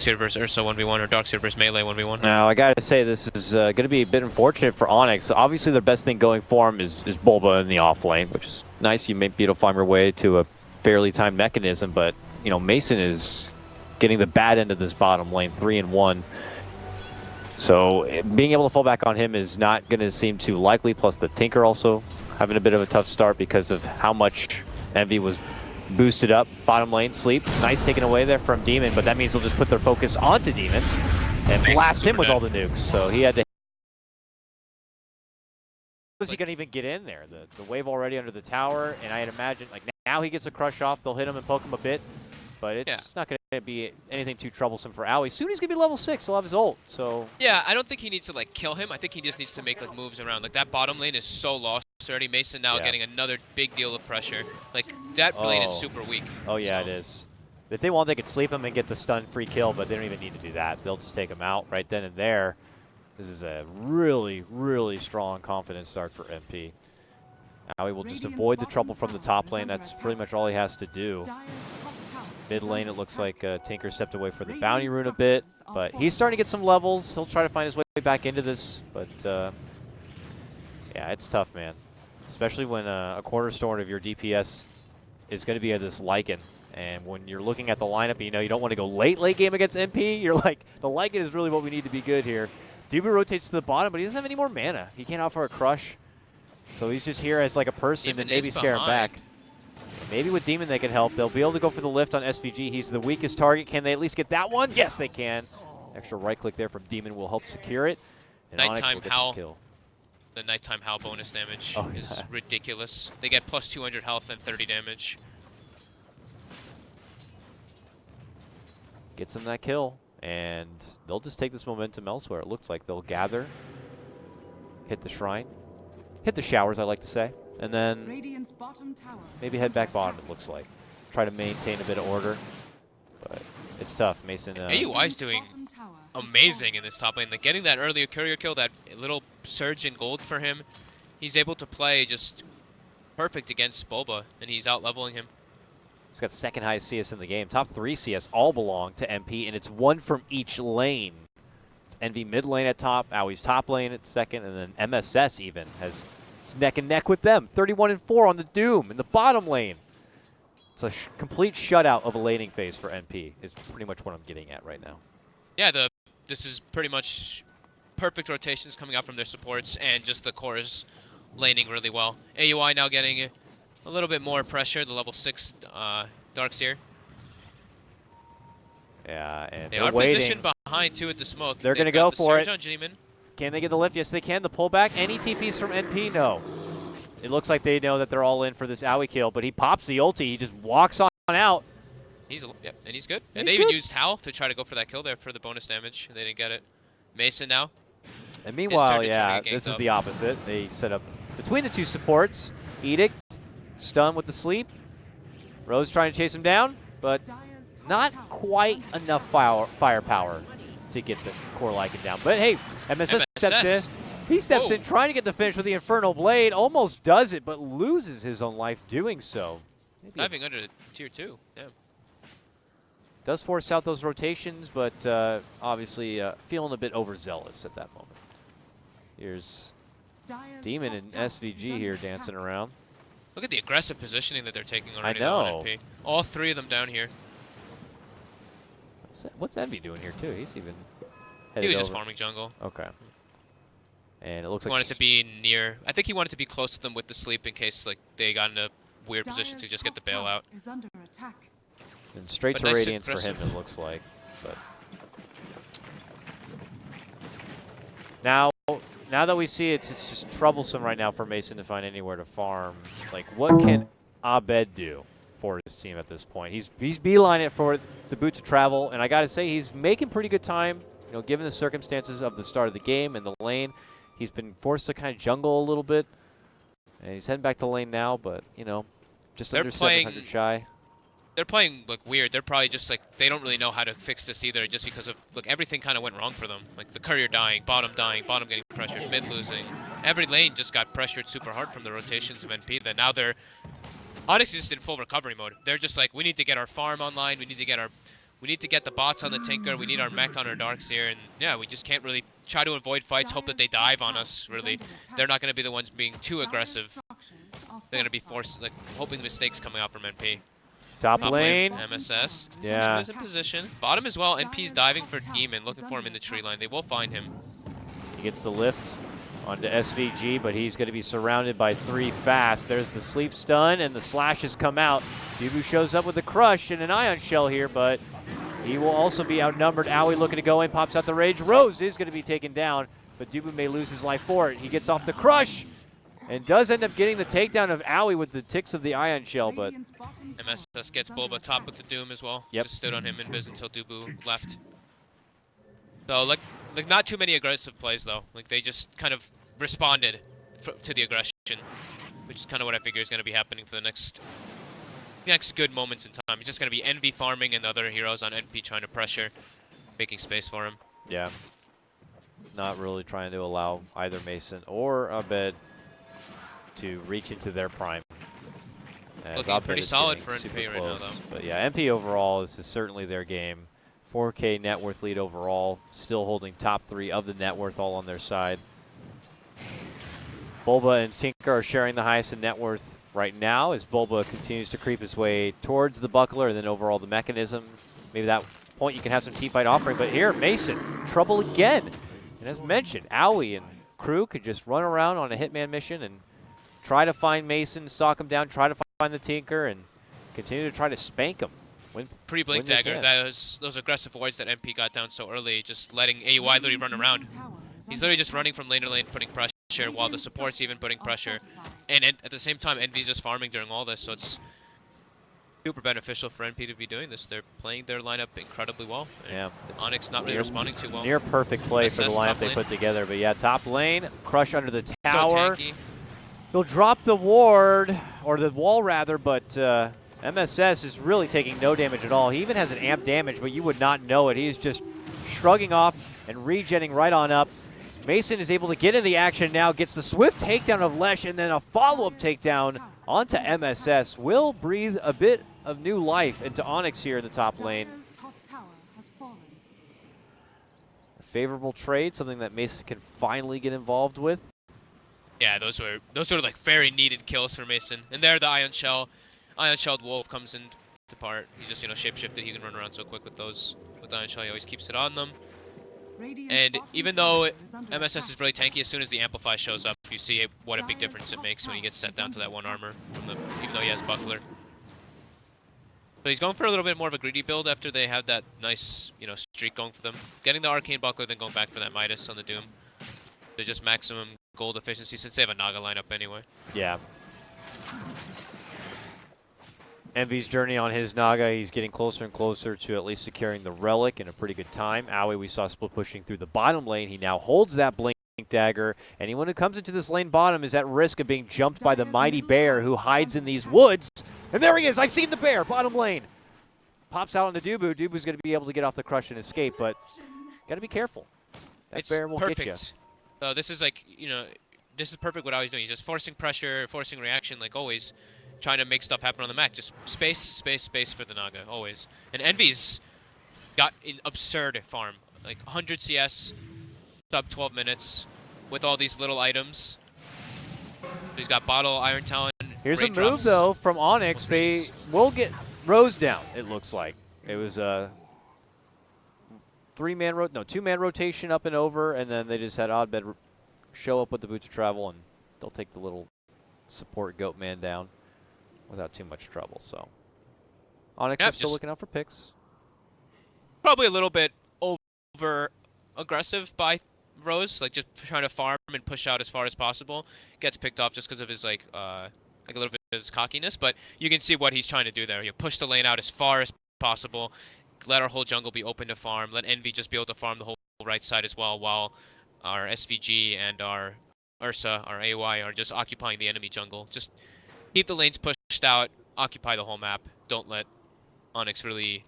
Seer versus Ursa 1v1 or Darkseer versus Melee 1v1. Now, I gotta say, this is going to be a bit unfortunate for ONYX. Obviously, their best thing going for him is Bulba in the off lane, which is nice. You may be able to find your way to a fairly timed mechanism, but, you know, Mason is getting the bad end of this bottom lane, 3-1. So, being able to fall back on him is not going to seem too likely, plus the Tinker also having a bit of a tough start because of how much Envy was boosted up. Bottom lane, sleep. Nice taken away there from Demon, but that means they'll just put their focus onto Demon and blast him with all the nukes. So he had to... How is he going to even get in there? The wave already under the tower, and I'd imagine, like, now he gets a crush off, they'll hit him and poke him a bit, but it's not going to be anything too troublesome for Owie. Soon he's going to be level 6, he'll have his ult, so... Yeah, I don't think he needs to, like, kill him. I think he just needs to make, like, moves around. Like, that bottom lane is so lost already. Mason now getting another big deal of pressure. Like, that lane is super weak. Oh, yeah, it is. If they want, they could sleep him and get the stun free kill, but they don't even need to do that. They'll just take him out right then and there. This is a really, really strong confident start for MP. Owie will just avoid the trouble from the top lane. That's pretty much all he has to do. Mid lane, it looks like Tinker stepped away for the bounty rune a bit, but he's starting to get some levels. He'll try to find his way back into this, but yeah, it's tough, man. Especially when a cornerstone of your DPS is going to be this Lycan. And when you're looking at the lineup, you know you don't want to go late game against MP. You're like, the Lycan is really what we need to be good here. Dubu rotates to the bottom, but he doesn't have any more mana. He can't offer a crush. So he's just here as like a person and maybe scare him back. Maybe with Demon they can help. They'll be able to go for the lift on SVG. He's the weakest target. Can they at least get that one? Yes, they can. Extra right click there from Demon will help secure it. And Nighttime Howl. Kill. The Nighttime Howl bonus damage is ridiculous. They get plus 200 health and 30 damage. Gets them that kill. And they'll just take this momentum elsewhere. It looks like they'll gather, hit the shrine, hit the showers, I like to say, and then maybe head back bottom, it looks like. Try to maintain a bit of order, but it's tough. Mason... AUI's doing amazing in this top lane. Like, getting that earlier courier kill, that little surge in gold for him, he's able to play just perfect against Bulba, and he's out-leveling him. He's got second highest CS in the game. Top 3 CS all belong to MP, and it's one from each lane. It's Envy mid lane at top, Owie's top lane at second, and then MSS even has it's neck and neck with them. 31-4 on the Doom in the bottom lane. It's a complete shutout of a laning phase for MP is pretty much what I'm getting at right now. Yeah, this is pretty much perfect rotations coming out from their supports, and just the core is laning really well. AUI now getting a little bit more pressure, the level 6 Darkseer. Yeah, and they are positioned behind too at the smoke. They're going to go for it. On Demon. Can they get the lift? Yes, they can. The pullback. Any TPs from NP? No. It looks like they know that they're all in for this Owie kill, but he pops the ulti. He just walks on out. Yep, and he's good. And they even used Howl to try to go for that kill there for the bonus damage. They didn't get it. Mason now. And meanwhile, yeah, this is the opposite. They set up between the two supports. Edict, stun with the sleep. Rose trying to chase him down, but not quite enough firepower to get the core Lycan down. But hey, MSS steps in. He steps in trying to get the finish with the Infernal Blade. Almost does it, but loses his own life doing so. Diving under the tier 2, yeah. Does force out those rotations, but obviously feeling a bit overzealous at that moment. Here's Demon and SVG here dancing around. Look at the aggressive positioning that they're taking already. I know. MP. All 3 of them down here. What's Envy doing here too? He's even headed He was just farming jungle. Okay. And it looks like he wanted to be near. I think he wanted to be close to them with the sleep in case like they got in a weird position to just get the bailout. And straight to Radiance for him, it looks like. But now that we see it, it's just troublesome right now for Mason to find anywhere to farm. Like, what can Abed do for his team at this point? He's beeline it for the boots of travel, and I gotta say he's making pretty good time. You know, given the circumstances of the start of the game and the lane, he's been forced to kind of jungle a little bit, and he's heading back to lane now. But you know, just under 700 shy. They're playing like weird. They're probably just like they don't really know how to fix this either, just because of look everything kind of went wrong for them. Like the courier dying, bottom getting pressured, mid losing. Every lane just got pressured super hard from the rotations of NP. That now they're ONYX is just in full recovery mode. They're just like we need to get our farm online. We need to get our We need to get the bots on the Tinker. We need our mech on our Darks here. And yeah, we just can't really try to avoid fights, hope that they dive on us, really. They're not going to be the ones being too aggressive. They're going to be forced, like, hoping mistakes coming out from NP. Top lane. MSS. Yeah. Is in position. Bottom as well. NP's diving for Demon, looking for him in the tree line. They will find him. He gets the lift onto SVG, but he's going to be surrounded by 3 fast. There's the sleep stun, and the slashes come out. Dubu shows up with a crush and an ion shell here, but he will also be outnumbered. Aoi looking to go in, pops out the rage. Rose is going to be taken down, but Dubu may lose his life for it. He gets off the crush and does end up getting the takedown of Aoi with the ticks of the ion shell, but MSS gets Bulba top with the Doom as well. Yep. Just stood on him in Viz until Dubu left. So like not too many aggressive plays though. Like they just kind of responded to the aggression, which is kind of what I figure is going to be happening for the next good moments in time. It's just going to be Envy farming and the other heroes on NP trying to pressure, making space for him. yeah, not really trying to allow either Mason or Abed to reach into their prime. As Looking Abed pretty is solid getting for super NP right now, close. though. But yeah, NP overall, this is certainly their game. 4K net worth lead overall, still holding top 3 of the net worth all on their side. Bulba and Tinker are sharing the highest in net worth right now as Bulba continues to creep his way towards the buckler and then overall the mechanism. Maybe that point you can have some teamfight offering, but here Mason, trouble again. And as mentioned, Aoi and crew could just run around on a Hitman mission and try to find Mason, stalk him down, try to find the Tinker, and continue to try to spank him. Pre-blink dagger, those aggressive voids that MP got down so early, just letting AY literally run around. He's literally just running from lane to lane, putting pressure, while the support's even putting pressure. And at the same time, Envy's just farming during all this, so it's super beneficial for NP to be doing this. They're playing their lineup incredibly well. Yeah. ONYX not really responding too well. Near perfect play for the lineup they put together. But yeah, top lane, crush under the tower. They'll drop the ward, or the wall rather, but MSS is really taking no damage at all. He even has an amp damage, but you would not know it. He's just shrugging off and regenning right on up. Mason is able to get in the action now, gets the swift takedown of Lesh, and then a follow-up takedown onto MSS. Will breathe a bit of new life into ONYX here in the top lane. A favorable trade, something that Mason can finally get involved with. Yeah, those were like very needed kills for Mason. And there the Ion Shelled Wolf comes into part. He's just, shapeshifted. He can run around so quick with those. With Ion Shell, he always keeps it on them. And even though MSS is really tanky, as soon as the Amplify shows up, you see what a big difference it makes when he gets set down to that 1 armor, even though he has Buckler. So he's going for a little bit more of a greedy build after they have that nice, streak going for them. Getting the Arcane Buckler, then going back for that Midas on the Doom. They're just maximum gold efficiency since they have a Naga lineup anyway. Yeah. Envy's journey on his Naga, he's getting closer and closer to at least securing the Relic in a pretty good time. Aoi, we saw split pushing through the bottom lane. He now holds that Blink Dagger. Anyone who comes into this lane bottom is at risk of being jumped by the mighty bear who hides in these woods. And there he is! I've seen the bear! Bottom lane! Pops out onto Dubu. Dubu's going to be able to get off the crush and escape, but got to be careful. That bear will get you. So this is like, this is perfect what Aoi's doing. He's just forcing pressure, forcing reaction like always. Trying to make stuff happen on the map. Just space, space, space for the Naga, always. And Envy's got an absurd farm. Like 100 CS, sub 12 minutes, with all these little items. He's got Bottle, Iron Talon. Here's a move, though, from ONYX. They will get Rose down, it looks like. It was a two-man rotation up and over, and then they just had Oddbed show up with the Boots of Travel, and they'll take the little support goat man down without too much trouble. So ONYX is still looking out for picks. Probably a little bit over aggressive by Rose, like just trying to farm and push out as far as possible. Gets picked off just because of his like a little bit of his cockiness, but you can see what he's trying to do there. You push the lane out as far as possible, let our whole jungle be open to farm, let Envy just be able to farm the whole right side as well, while our SVG and our Ursa, our AY, are just occupying the enemy jungle. Just keep the lanes pushed out, occupy the whole map. Don't let ONYX really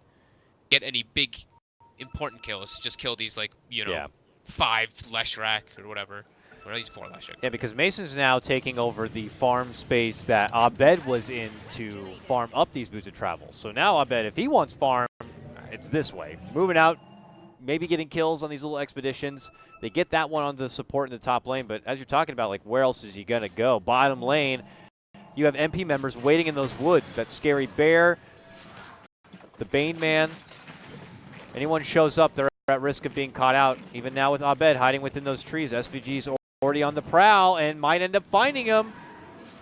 get any big, important kills. Just kill these, like, 5 Leshrac or whatever. Or at least 4 Leshrac. Yeah, because Mason's now taking over the farm space that Abed was in to farm up these Boots of Travel. So now Abed, if he wants farm, it's this way. Moving out, maybe getting kills on these little expeditions. They get that one on the support in the top lane, but as you're talking about, like, where else is he going to go? Bottom lane, you have MP members waiting in those woods. That scary bear, the Bane man. Anyone shows up, they're at risk of being caught out. Even now with Abed hiding within those trees, SVG's already on the prowl and might end up finding him.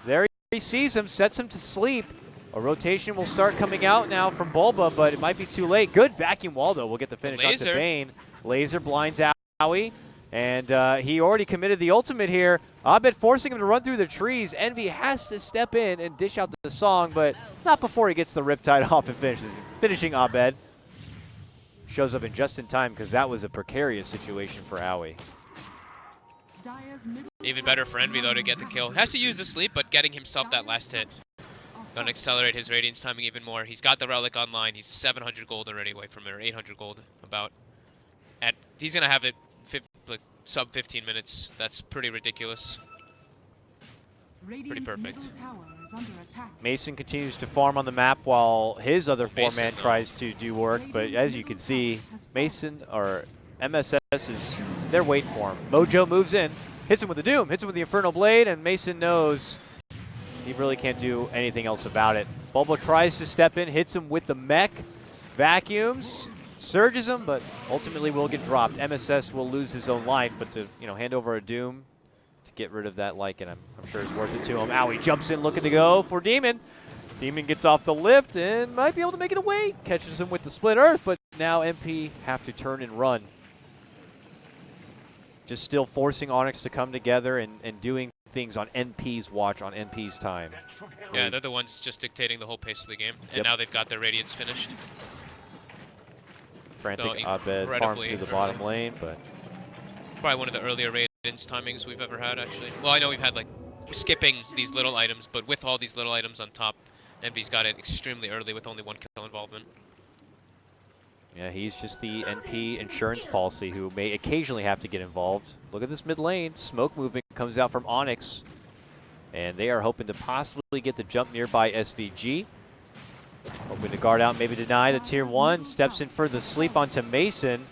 There he sees him, sets him to sleep. A rotation will start coming out now from Bulba, but it might be too late. Good vacuum wall, though. We'll get the finish onto Bane. Laser blinds Owie, and he already committed the ultimate here. Abed forcing him to run through the trees. Envy has to step in and dish out the song, but not before he gets the Riptide off and finishing Abed. Shows up in just in time because that was a precarious situation for Owie. Even better for Envy, though, to get the kill. Has to use the sleep, but getting himself that last hit. Gonna accelerate his Radiance timing even more. He's got the Relic online. He's 700 gold already away from it, or 800 gold about. He's gonna have it like sub 15 minutes. That's pretty ridiculous. Pretty perfect. Mason continues to farm on the map while his other four-man tries to do work, but as you can see, Mason, or MSS, they're waiting for him. Mojo moves in, hits him with the Doom, hits him with the Infernal Blade, and Mason knows he really can't do anything else about it. Bulba tries to step in, hits him with the mech, vacuums, surges him, but ultimately will get dropped. MSS will lose his own life, but to hand over a Doom to get rid of that Lycan, I'm sure it's worth it to him. Owie jumps in looking to go for Demon. Demon gets off the lift and might be able to make it away. Catches him with the Split Earth, but now MP have to turn and run. Just still forcing ONYX to come together and doing things on NP's watch, on NP's time. Yeah, they're the ones just dictating the whole pace of the game, and now they've got their Radiance finished. Frantic Abed farms through the bottom lane, but probably one of the earlier Radiance timings we've ever had, actually. Well, I know we've had, like, skipping these little items, but with all these little items on top, NP's got it extremely early with only one kill involvement. Yeah, he's just the NP insurance policy who may occasionally have to get involved. Look at this mid lane. Smoke movement comes out from ONYX. And they are hoping to possibly get the jump nearby SVG. Hoping to guard out, maybe deny the tier 1. Steps in for the sleep onto Mason.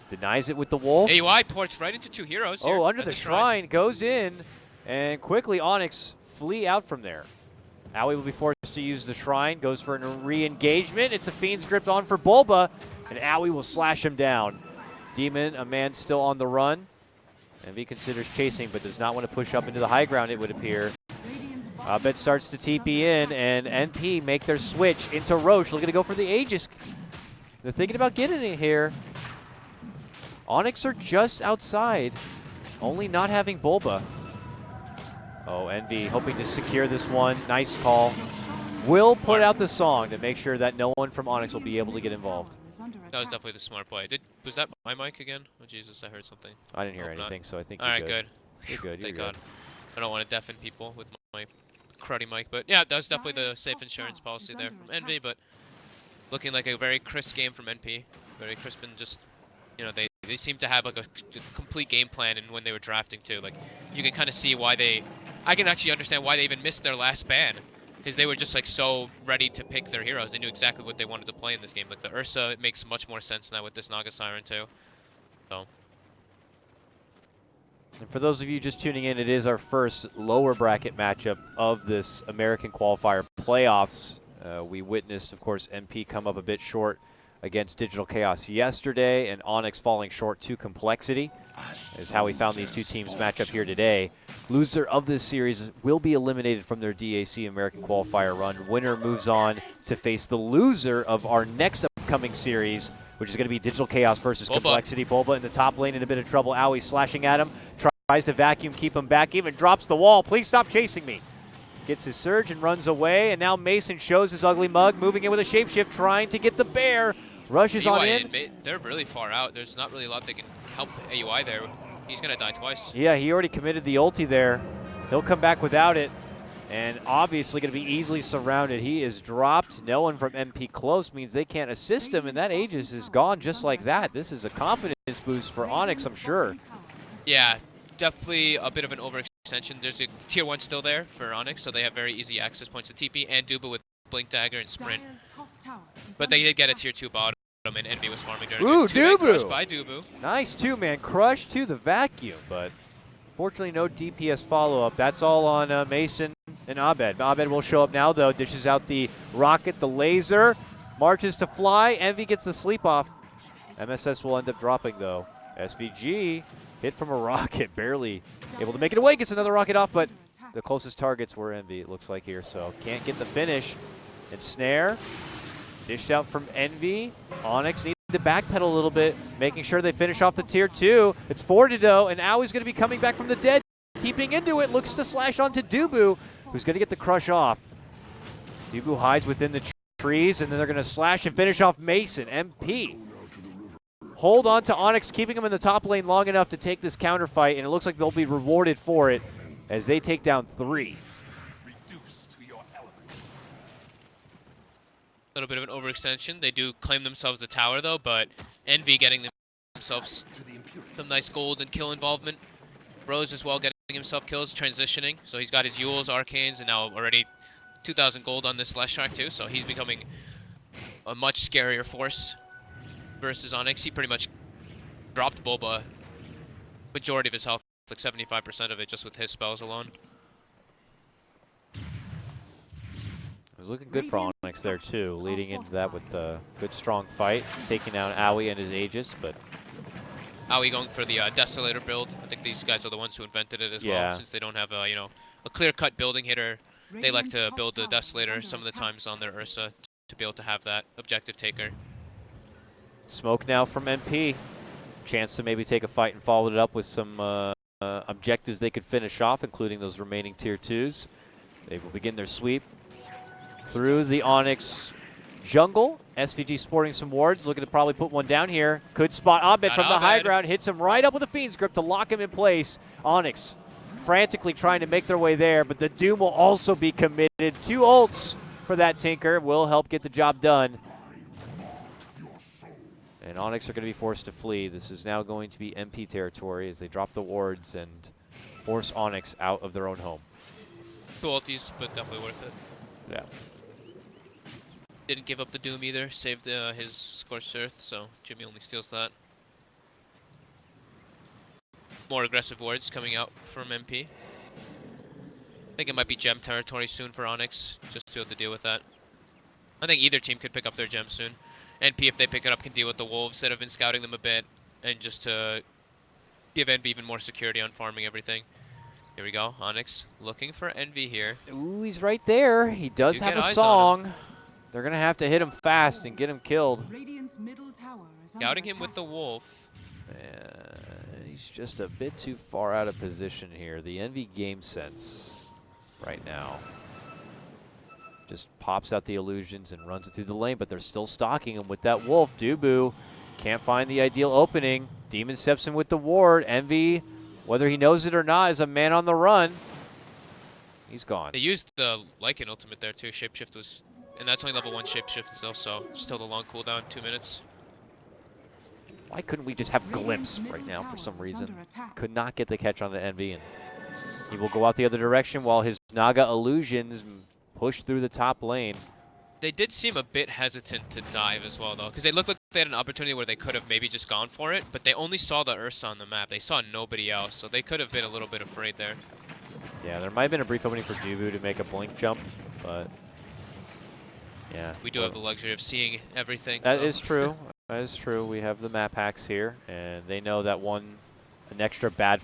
Denies it with the Wolf. AUI ports right into two heroes here. Oh, under the shrine. Goes in. And quickly ONYX flee out from there. Owie will be forced to use the Shrine, goes for a re-engagement. It's a Fiend's Grip on for Bulba, and Owie will slash him down. Demon, a man still on the run. Envy considers chasing, but does not want to push up into the high ground, it would appear. Abed starts to TP in, and NP make their switch into Roche, looking to go for the Aegis. They're thinking about getting it here. ONYX are just outside, only not having Bulba. Oh, Envy hoping to secure this one. Nice call. Will put out the song to make sure that no one from ONYX will be able to get involved. That was definitely the smart play. Was that my mic again? Oh, Jesus, I heard something. I didn't hear anything, so I think you're good. All right, good. You're good, Thank God. I don't want to deafen people with my cruddy mic, but yeah, that was definitely the safe insurance policy there from Envy, but looking like a very crisp game from NP. Very crisp and just, they seem to have like a complete game plan, and when they were drafting too, like you can kind of see why I can actually understand why they even missed their last ban, because they were just like so ready to pick their heroes. They knew exactly what they wanted to play in this game. Like the Ursa, it makes much more sense now with this Naga Siren too. So. And for those of you just tuning in, it is our first lower bracket matchup of this American Qualifier playoffs. We witnessed, of course, MP come up a bit short against Digital Chaos yesterday, and ONYX falling short to Complexity is how we found these two teams match up here today. Loser of this series will be eliminated from their DAC American Qualifier run. Winner moves on to face the loser of our next upcoming series, which is going to be Digital Chaos versus Complexity. Bulba in the top lane in a bit of trouble. Owie slashing at him, tries to vacuum, keep him back, even drops the wall. Please stop chasing me. Gets his surge and runs away, and now Mason shows his ugly mug, moving in with a shapeshift, trying to get the bear. Rushes on in. They're really far out. There's not really a lot that can help AUI there. He's going to die twice. Yeah, he already committed the ulti there. He'll come back without it, and obviously going to be easily surrounded. He is dropped. No one from MP close means they can't assist him, and that Aegis is gone just like that. This is a confidence boost for ONYX, I'm sure. Yeah, definitely a bit of an overextension. There's a tier 1 still there for ONYX, so they have very easy access points to TP and Duba with Blink Dagger and Sprint. But they did get a tier 2 bottom. and Envy was farming during Ooh, it. Two-man crush Dubu! by Dubu. Nice two-man crush to the vacuum, but fortunately no DPS follow-up. That's all on Mason and Abed. Abed will show up now, though. Dishes out the rocket, the laser. Marches to fly. Envy gets the sleep off. MSS will end up dropping, though. SVG hit from a rocket, barely able to make it away. Gets another rocket off, but the closest targets were Envy, it looks like here. So can't get the finish. And Snare dished out from Envy. ONYX needed to backpedal a little bit, making sure they finish off the tier 2. It's forwarded, though, and Aui's going to be coming back from the dead. Teeping into it, looks to slash onto Dubu, who's going to get the crush off. Dubu hides within the trees, and then they're going to slash and finish off Mason. MP hold on to ONYX, keeping him in the top lane long enough to take this counter fight, and it looks like they'll be rewarded for it as they take down 3. A little bit of an overextension. They do claim themselves the tower, though, but Envy getting themselves some nice gold and kill involvement. Rose as well getting himself kills, transitioning. So he's got his Yules, Arcanes, and now already 2,000 gold on this Slash track, too. So he's becoming a much scarier force versus ONYX. He pretty much dropped Boba majority of his health, like 75% of it, just with his spells alone. It was looking good for ONYX there too, leading into that with a good strong fight, taking down Aui and his Aegis, but Aui going for the Desolator build. I think these guys are the ones who invented it as well, since they don't have a, a clear-cut building hitter. They like to build the Desolator some of the times on their Ursa to be able to have that objective taker. Smoke now from MP. Chance to maybe take a fight and follow it up with some objectives they could finish off, including those remaining tier 2s. They will begin their sweep through the ONYX jungle. SVG sporting some wards, looking to probably put one down here. Could spot Abed from the high ground, hits him right up with a Fiend's Grip to lock him in place. ONYX frantically trying to make their way there, but the Doom will also be committed. 2 ults for that Tinker will help get the job done. And ONYX are going to be forced to flee. This is now going to be MP territory as they drop the wards and force ONYX out of their own home. 2 ulties, but definitely worth it. Yeah. Didn't give up the Doom either, saved his Scorched Earth, so Jimmy only steals that. More aggressive wards coming out from MP. I think it might be gem territory soon for ONYX, just to be able to deal with that. I think either team could pick up their gem soon. NP, if they pick it up, can deal with the Wolves that have been scouting them a bit, and just to give Envy even more security on farming everything. Here we go, ONYX looking for Envy here. Ooh, he's right there. He does have a song. They're going to have to hit him fast and get him killed. Scouting him with the Wolf. He's just a bit too far out of position here. The Envy game sense right now just pops out the illusions and runs it through the lane, but they're still stalking him with that Wolf. Dubu can't find the ideal opening. Demon steps in with the ward. Envy, whether he knows it or not, is a man on the run. He's gone. They used the Lycan ultimate there too. Shapeshift was, and that's only level 1 Shapeshift still, so still the long cooldown, 2 minutes. Why couldn't we just have Glimpse right now for some reason? Could not get the catch on the Envy, and he will go out the other direction while his Naga illusions push through the top lane. They did seem a bit hesitant to dive as well, though, because they looked like they had an opportunity where they could have maybe just gone for it, but they only saw the Ursa on the map. They saw nobody else, so they could have been a little bit afraid there. Yeah, there might have been a brief opening for Dubu to make a blink jump, but yeah. We do have the luxury of seeing everything. That is true. That is true. We have the map hacks here, and they know that an extra bad